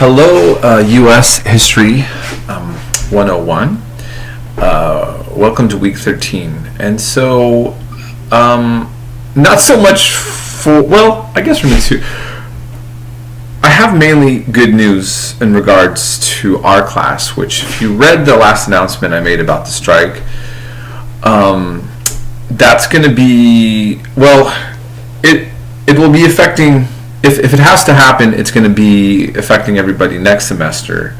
Hello, U.S. History 101. Welcome to week 13. And so, not so much for, well, I guess for me too. I have mainly good news in regards to our class, which if you read the last announcement I made about the strike, that's going to be, well, it will be affecting, if it has to happen, it's going to be affecting everybody next semester.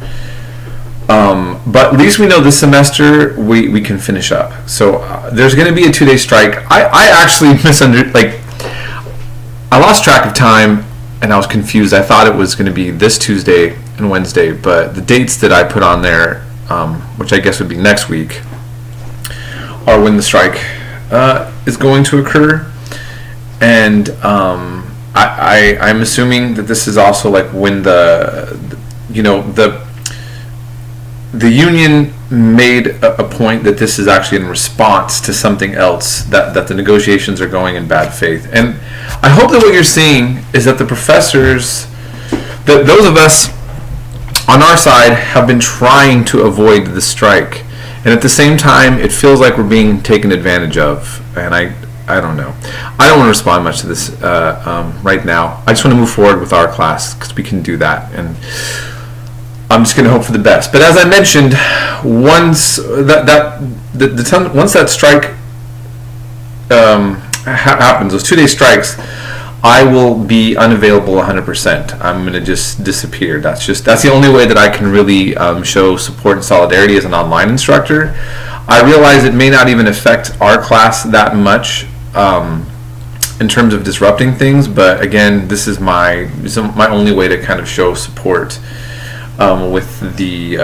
But at least we know this semester we can finish up. So there's going to be a 2-day strike. I actually I lost track of time and I was confused. I thought it was going to be this Tuesday and Wednesday, but the dates that I put on there, which I guess would be next week, are when the strike is going to occur. And I'm assuming that this is also like when the union made a point that this is actually in response to something else, that the negotiations are going in bad faith. And I hope that what you're seeing is that the professors, that those of us on our side have been trying to avoid the strike, and at the same time it feels like we're being taken advantage of. And I don't know. I don't want to respond much to this right now. I just want to move forward with our class because we can do that, and I'm just going to hope for the best. But as I mentioned, once that strike happens, those 2-day strikes, I will be unavailable 100%. I'm going to just disappear. That's the only way that I can really show support and solidarity as an online instructor. I realize it may not even affect our class that much in terms of disrupting things, but again, this is my only way to kind of show support with the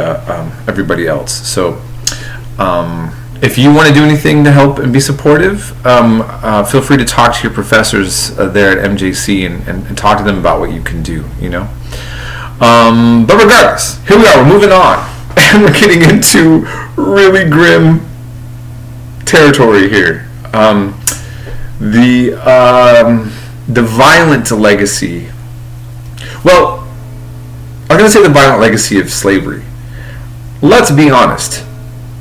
everybody else. So if you want to do anything to help and be supportive, feel free to talk to your professors there at MJC and talk to them about what you can do, but regardless, here we are, we're moving on, and we're getting into really grim territory here. The violent legacy. Well, I'm going to say the violent legacy of slavery. Let's be honest.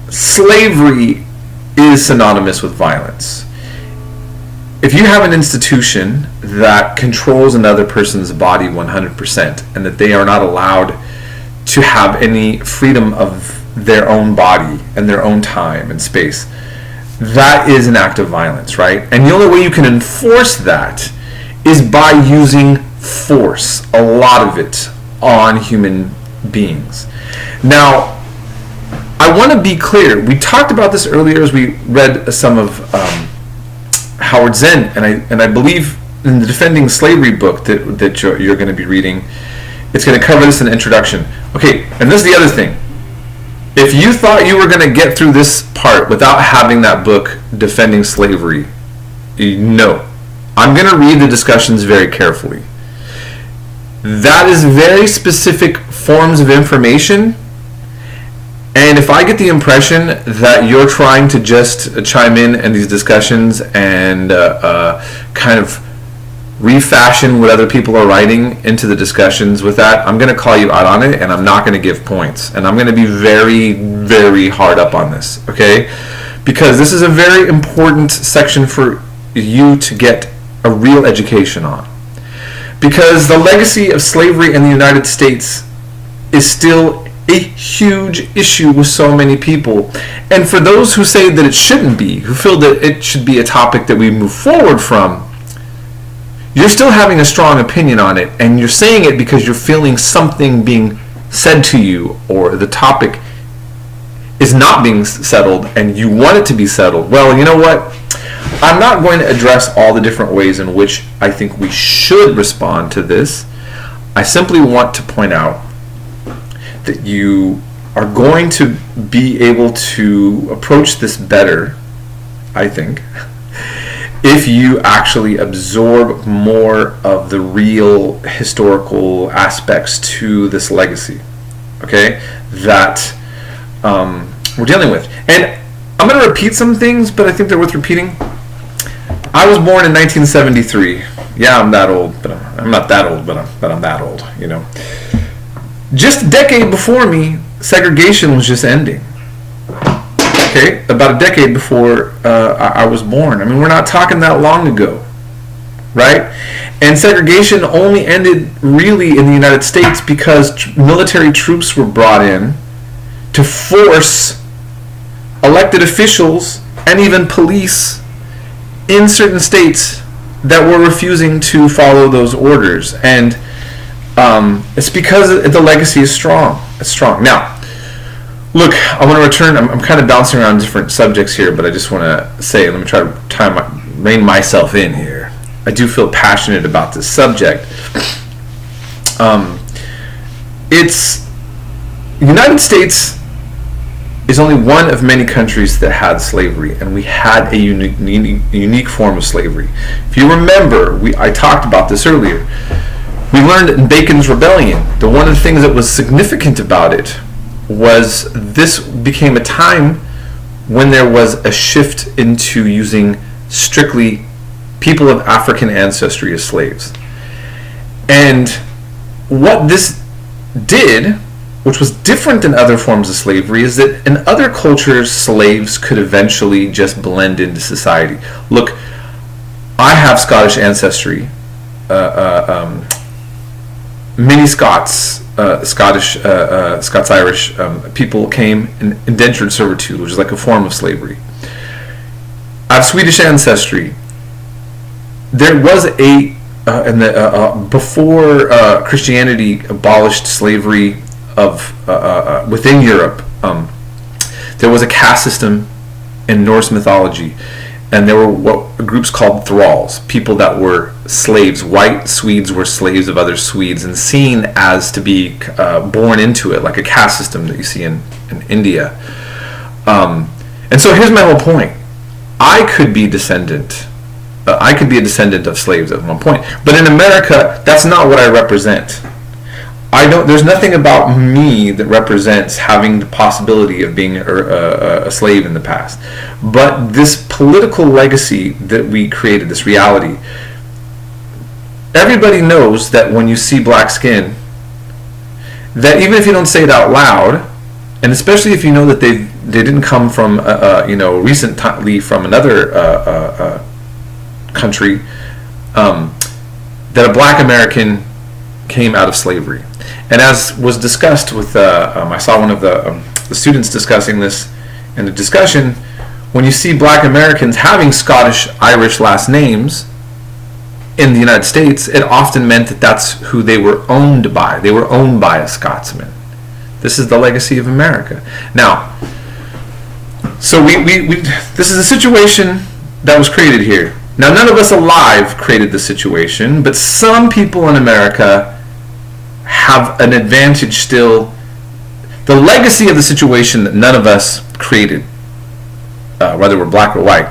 Slavery is synonymous with violence. If you have an institution that controls another person's body 100% and that they are not allowed to have any freedom of their own body and their own time and space, that is an act of violence, right? And the only way you can enforce that is by using force, a lot of it, on human beings. Now, I want to be clear. We talked about this earlier as we read some of Howard Zinn, and I believe in the Defending Slavery book that you're going to be reading, it's going to cover this in the introduction. Okay, and this is the other thing. If you thought you were going to get through this part without having that book, Defending Slavery, no. I'm going to read the discussions very carefully. That is very specific forms of information, and if I get the impression that you're trying to just chime in these discussions and kind of refashion what other people are writing into the discussions with that, I'm going to call you out on it, and I'm not going to give points, and I'm going to be very, very hard up on this, okay? Because this is a very important section for you to get a real education on. Because the legacy of slavery in the United States is still a huge issue with so many people. And for those who say that it shouldn't be, who feel that it should be a topic that we move forward from, you're still having a strong opinion on it, and you're saying it because you're feeling something being said to you, or the topic is not being settled and you want it to be settled. Well, you know what? I'm not going to address all the different ways in which I think we should respond to this. I simply want to point out that you are going to be able to approach this better, I think, if you actually absorb more of the real historical aspects to this legacy, okay, that we're dealing with. And I'm going to repeat some things, but I think they're worth repeating. I was born in 1973. Yeah, I'm that old, but I'm not that old, but I'm that old, Just a decade before me, segregation was just ending. Okay, about a decade before I was born. I mean, we're not talking that long ago, right? And segregation only ended really in the United States because military troops were brought in to force elected officials and even police in certain states that were refusing to follow those orders. And it's because the legacy is strong. It's strong. Now, look, I want to return. I'm kind of bouncing around different subjects here, but I just want to say, let me try to rein myself in here. I do feel passionate about this subject. It's United States is only one of many countries that had slavery, and we had a unique form of slavery. If you remember, I talked about this earlier. We learned in Bacon's Rebellion that one of the things that was significant about it was this became a time when there was a shift into using strictly people of African ancestry as slaves. And what this did, which was different than other forms of slavery, is that in other cultures, slaves could eventually just blend into society. Look, I have Scottish ancestry. Many Scots, Scots-Irish people came in indentured servitude, which is like a form of slavery. I have Swedish ancestry. There was before Christianity abolished slavery within Europe, there was a caste system in Norse mythology, and there were what groups called thralls, people that were slaves. White Swedes were slaves of other Swedes and seen as to be born into it, like a caste system that you see in India. And so here's my whole point. I could be a descendant of slaves at one point, but in America, that's not what I represent. There's nothing about me that represents having the possibility of being a slave in the past. But this political legacy that we created, this reality, everybody knows that when you see black skin, that even if you don't say it out loud, and especially if you know that they didn't come from recently from another country, that a black American came out of slavery. And as was discussed with, I saw one of the students discussing this in the discussion, when you see black Americans having Scottish, Irish last names in the United States, it often meant that that's who they were owned by. They were owned by a Scotsman. This is the legacy of America. Now, so this is a situation that was created here. Now, none of us alive created the situation, but some people in America have an advantage still. The legacy of the situation that none of us created, whether we're black or white,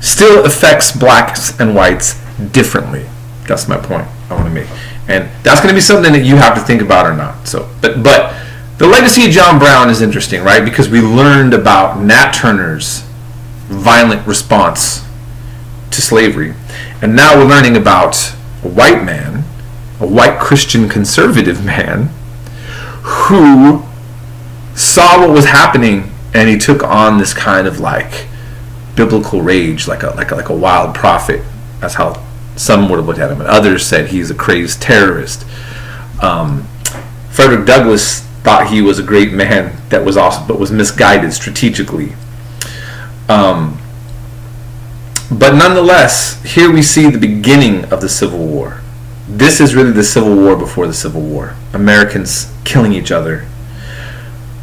still affects blacks and whites differently. That's my point I want to make. And that's going to be something that you have to think about or not. So, but the legacy of John Brown is interesting, right? Because we learned about Nat Turner's violent response to slavery. And now we're learning about a white man, a white Christian conservative man, who saw what was happening and he took on this kind of like biblical rage, like a wild prophet. That's how some would have looked at him, and others said he's a crazed terrorist. Frederick Douglass thought he was a great man that was was misguided strategically. But nonetheless, here we see the beginning of the Civil War. This is really the Civil War before the Civil War. Americans killing each other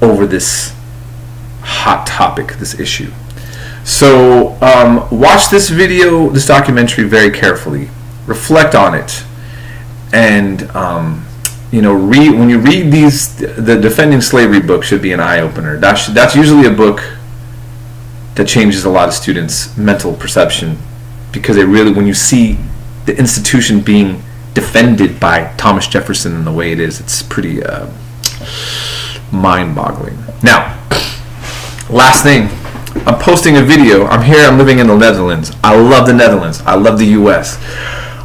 over this hot topic, this issue. So watch this video, this documentary very carefully. Reflect on it. And when you read these, the Defending Slavery book should be an eye-opener. That's usually a book that changes a lot of students' mental perception, because they really, when you see the institution being defended by Thomas Jefferson in the way it is, it's pretty mind-boggling. Now, last thing, I'm posting a video. I'm living in the Netherlands. I love the Netherlands. I love the US.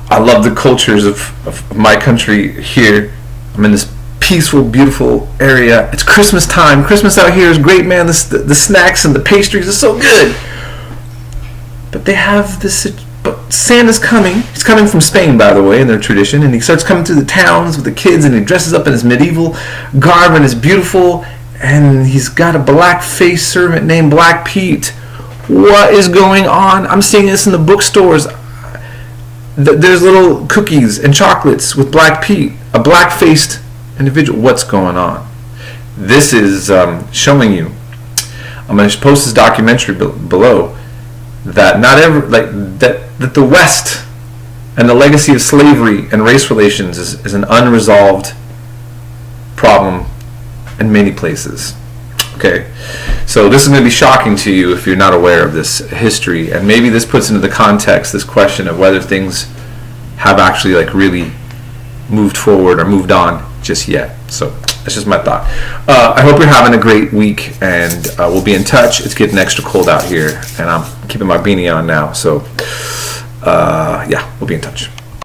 I love the cultures of my country here. I'm in this peaceful, beautiful area. It's Christmas time. Christmas out here is great, man. The snacks and the pastries are so good. But they have this. But Santa's coming. He's coming from Spain, by the way, in their tradition, and he starts coming through the towns with the kids, and he dresses up in his medieval garb and is beautiful, and he's got a black-faced servant named Black Pete. What is going on? I'm seeing this in the bookstores. There's little cookies and chocolates with Black Pete, a black-faced individual. What's going on? This is showing you. I'm going to post this documentary below. That that the West and the legacy of slavery and race relations is an unresolved problem in many places. Okay, so this is going to be shocking to you if you're not aware of this history, and maybe this puts into the context this question of whether things have actually really moved forward or moved on just yet. So that's just my thought. I hope you're having a great week, and we'll be in touch. It's getting extra cold out here, and I'm keeping my beanie on now. So, yeah, we'll be in touch.